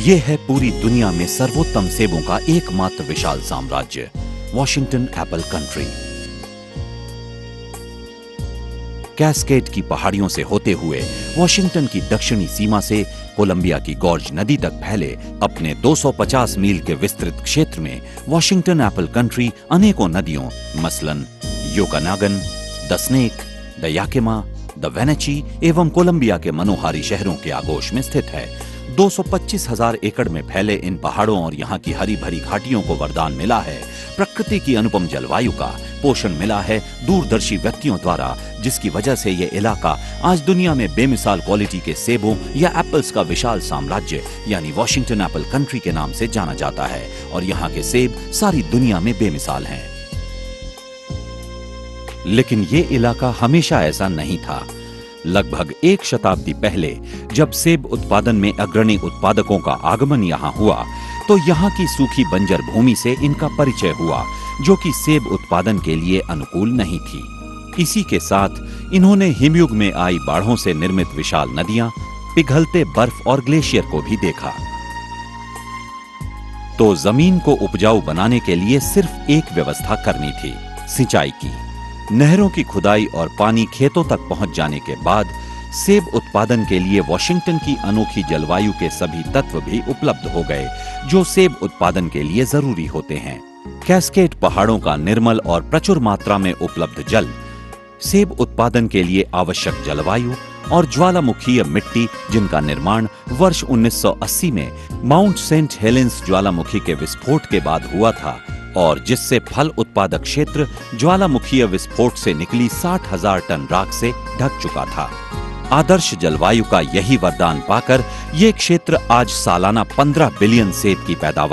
ये है पूरी दुनिया में सर्वोत्तम सेबों का एकमात्र विशाल साम्राज्य, वॉशिंगटन एप्पल कंट्री। कैस्केड की पहाड़ियों से होते हुए वॉशिंगटन की दक्षिणी सीमा से कोलंबिया की गॉर्ज नदी तक फैले अपने 250 मील के विस्तृत क्षेत्र में वॉशिंगटन एप्पल कंट्री अनेकों नदियों मसलन Okanagan, the Snake, the Yakima, the Wenatchee एवं कोलंबिया के मनोहारी शहरों के आगोश में स्थित है। 225,000 एकड़ में फैले इन पहाड़ों और यहाँ की हरी भरी घाटियों को वरदान मिला है प्रकृति की अनुपम जलवायु का, पोषण मिला है दूरदर्शी व्यक्तियों द्वारा, जिसकी वजह से ये इलाका आज दुनिया में बेमिसाल क्वालिटी के सेबों या एप्पल्स का विशाल साम्राज्य यानी वॉशिंगटन एप्पल कंट्री के नाम से जाना जाता है। और यहाँ के सेब सारी दुनिया में बेमिसाल हैं। लेकिन ये इलाका हमेशा ऐसा नहीं था। लगभग 1 शताब्दी पहले जब सेब उत्पादन में अग्रणी उत्पादकों का आगमन यहाँ हुआ तो यहाँ की सूखी बंजर भूमि से इनका परिचय हुआ, जो कि सेब उत्पादन के लिए अनुकूल नहीं थी। इसी के साथ इन्होंने हिमयुग में आई बाढ़ों से निर्मित विशाल नदियां, पिघलते बर्फ और ग्लेशियर को भी देखा। तो जमीन को उपजाऊ बनाने के लिए सिर्फ एक व्यवस्था करनी थी, सिंचाई की। नहरों की खुदाई और पानी खेतों तक पहुंच जाने के बाद सेब उत्पादन के लिए वॉशिंगटन की अनोखी जलवायु के सभी तत्व भी उपलब्ध हो गए जो सेब उत्पादन के लिए जरूरी होते हैं। कैस्केड पहाड़ों का निर्मल और प्रचुर मात्रा में उपलब्ध जल, सेब उत्पादन के लिए आवश्यक जलवायु और ज्वालामुखीय मिट्टी जिनका निर्माण वर्ष 1980 में माउंट सेंट हेलेंस ज्वालामुखी के विस्फोट के बाद हुआ था और जिससे फल उत्पादक क्षेत्र ज्वालामुखीय विस्फोट से निकली 60,000 टन राख से ढक चुका था। आदर्श जलवायु का यही वरदान पाकर ये क्षेत्र आज सालाना 15 बिलियन सेब की पैदावार